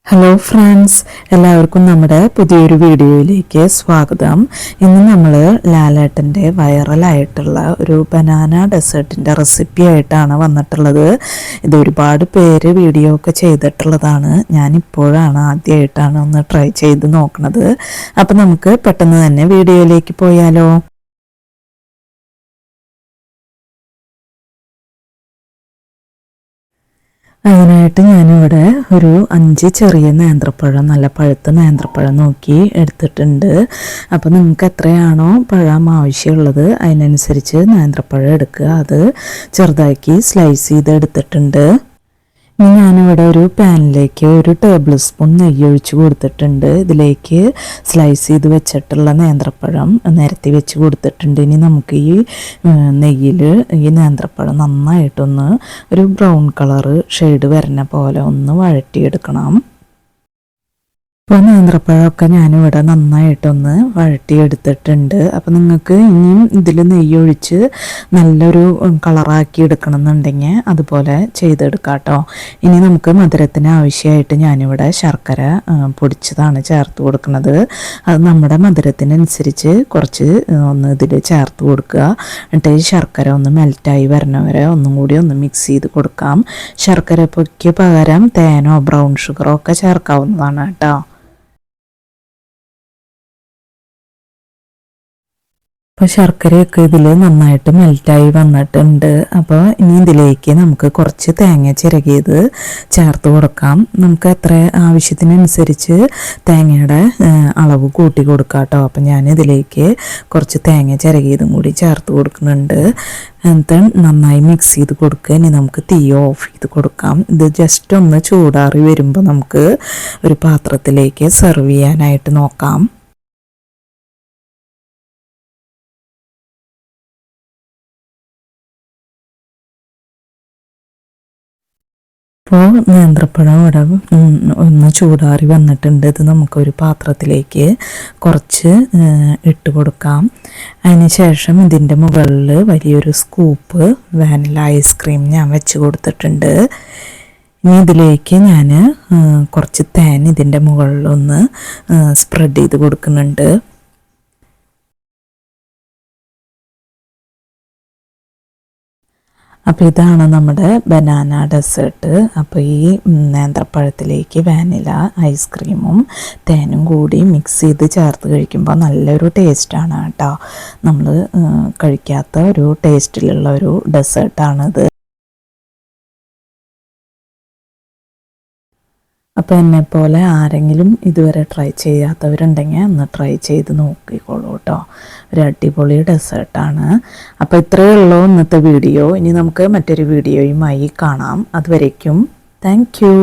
Hello friends, എല്ലാവർക്കും നമ്മുടെ പുതിയൊരു വീഡിയോയിലേക്ക് സ്വാഗതം. ഇന്ന് നമ്മൾ ലാലേട്ടൻ്റെ വൈറലായിട്ടുള്ള ഒരു ബനാന ഡെസേർട്ടിൻ്റെ റെസിപ്പി ആയിട്ടാണ് വന്നിട്ടുള്ളത്. ഇത് ഒരുപാട് പേര് വീഡിയോ ഒക്കെ ചെയ്തിട്ടുള്ളതാണ്. ഞാനിപ്പോഴാണ് ആദ്യമായിട്ടാണ് ഒന്ന് ട്രൈ ചെയ്ത് നോക്കുന്നത്. അപ്പം നമുക്ക് പെട്ടെന്ന് തന്നെ വീഡിയോയിലേക്ക് പോയാലോ. അതിനായിട്ട് ഞാനിവിടെ ഒരു 5 ചെറിയ നേന്ത്രപ്പഴം, നല്ല പഴുത്ത നേന്ത്രപ്പഴം നോക്കി എടുത്തിട്ടുണ്ട്. അപ്പോൾ നിങ്ങൾക്ക് എത്രയാണോ പഴം ആവശ്യമുള്ളത് അതിനനുസരിച്ച് നേന്ത്രപ്പഴം എടുക്കുക. അത് ചെറുതാക്കി സ്ലൈസ് ചെയ്ത് എടുത്തിട്ടുണ്ട്. ഇനി ഞാനിവിടെ ഒരു പാനിലേക്ക് 1 ടേബിൾ സ്പൂൺ നെയ്യ് ഒഴിച്ച് കൊടുത്തിട്ടുണ്ട്. ഇതിലേക്ക് സ്ലൈസ് ചെയ്ത് വെച്ചിട്ടുള്ള നേന്ത്രപ്പഴം നിരത്തി വെച്ച് കൊടുത്തിട്ടുണ്ട്. ഇനി നമുക്ക് ഈ നെയ്യിൽ ഈ നേന്ത്രപ്പഴം നന്നായിട്ടൊന്ന് ഒരു ബ്രൗൺ കളറ് ഷെയ്ഡ് വരുന്ന പോലെ ഒന്ന് വഴറ്റിയെടുക്കണം. ഇപ്പോൾ നേന്ത്രപ്പഴമൊക്കെ ഞാനിവിടെ നന്നായിട്ടൊന്ന് വഴറ്റിയെടുത്തിട്ടുണ്ട്. അപ്പോൾ നിങ്ങൾക്ക് ഇനിയും ഇതിൽ നെയ്യൊഴിച്ച് നല്ലൊരു കളറാക്കി എടുക്കണം എന്നുണ്ടെങ്കിൽ അതുപോലെ ചെയ്തെടുക്കാം കേട്ടോ. ഇനി നമുക്ക് മധുരത്തിന് ആവശ്യമായിട്ട് ഞാനിവിടെ ശർക്കര പൊടിച്ചതാണ് ചേർത്ത് കൊടുക്കുന്നത്. അത് നമ്മുടെ മധുരത്തിനനുസരിച്ച് കുറച്ച് ഒന്ന് ഇതിൽ ചേർത്ത് കൊടുക്കുക. എന്നിട്ട് ഈ ശർക്കര ഒന്ന് മെൽറ്റായി വരണവരെ ഒന്നും കൂടി ഒന്ന് മിക്സ് ചെയ്ത് കൊടുക്കാം. ശർക്കരയ്ക്ക് പകരം തേനോ ബ്രൗൺ ഷുഗറോ ഒക്കെ ചേർക്കാവുന്നതാണ് കേട്ടോ. അപ്പോൾ ശർക്കരയൊക്കെ ഇതിൽ നന്നായിട്ട് മെൽറ്റായി വന്നിട്ടുണ്ട്. അപ്പോൾ ഇനി ഇതിലേക്ക് നമുക്ക് കുറച്ച് തേങ്ങ ചിരകിയത് ചേർത്ത് കൊടുക്കാം. നമുക്ക് എത്ര ആവശ്യത്തിനനുസരിച്ച് തേങ്ങയുടെ അളവ് കൂട്ടി കൊടുക്കാം കേട്ടോ. അപ്പം ഞാനിതിലേക്ക് കുറച്ച് തേങ്ങ ചിരകിയതും കൂടി ചേർത്ത് കൊടുക്കുന്നുണ്ട്. എന്നിട്ട് നന്നായി മിക്സ് ചെയ്ത് കൊടുക്കുക. ഇനി നമുക്ക് തീ ഓഫ് ചെയ്ത് കൊടുക്കാം. ഇത് ജസ്റ്റ് ഒന്ന് ചൂടാറി വരുമ്പോൾ നമുക്ക് ഒരു പാത്രത്തിലേക്ക് സെർവ് ചെയ്യാനായിട്ട് നോക്കാം. ഇപ്പോൾ നേന്ത്രപ്പഴം ഇവിടെ ഒന്ന് ചൂടാറി വന്നിട്ടുണ്ട്. ഇത് നമുക്കൊരു പാത്രത്തിലേക്ക് കുറച്ച് ഇട്ട് കൊടുക്കാം. അതിന് ശേഷം ഇതിൻ്റെ മുകളിൽ വലിയൊരു സ്കൂപ്പ് വാനില ഐസ്ക്രീം ഞാൻ വെച്ച് കൊടുത്തിട്ടുണ്ട്. ഇനി ഇതിലേക്ക് ഞാൻ കുറച്ച് തേൻ ഇതിൻ്റെ മുകളിലൊന്ന് സ്പ്രെഡ് ചെയ്ത് കൊടുക്കുന്നുണ്ട്. അപ്പോൾ ഇതാണ് നമ്മുടെ ബനാന ഡെസേർട്ട്. അപ്പോൾ ഈ നേന്ത്രപ്പഴത്തിലേക്ക് വാനില ഐസ്ക്രീമും തേനും കൂടി മിക്സ് ചെയ്ത് ചേർത്ത് കഴിക്കുമ്പോൾ നല്ലൊരു ടേസ്റ്റാണ് കേട്ടോ. നമ്മൾ കഴിക്കാത്ത ഒരു ടേസ്റ്റിലുള്ള ഒരു ഡെസേർട്ടാണിത്. അപ്പോൾ എന്നെപ്പോലെ ആരെങ്കിലും ഇതുവരെ ട്രൈ ചെയ്യാത്തവരുണ്ടെങ്കിൽ ഒന്ന് ട്രൈ ചെയ്ത് നോക്കിക്കോളൂ കേട്ടോ. ഒരു അടിപൊളി ഡെസേർട്ടാണ്. അപ്പോൾ ഇത്രയേ ഉള്ളൂ ഇന്നത്തെ വീഡിയോ. ഇനി നമുക്ക് മറ്റൊരു വീഡിയോയുമായി കാണാം. അതുവരേക്കും താങ്ക് യു.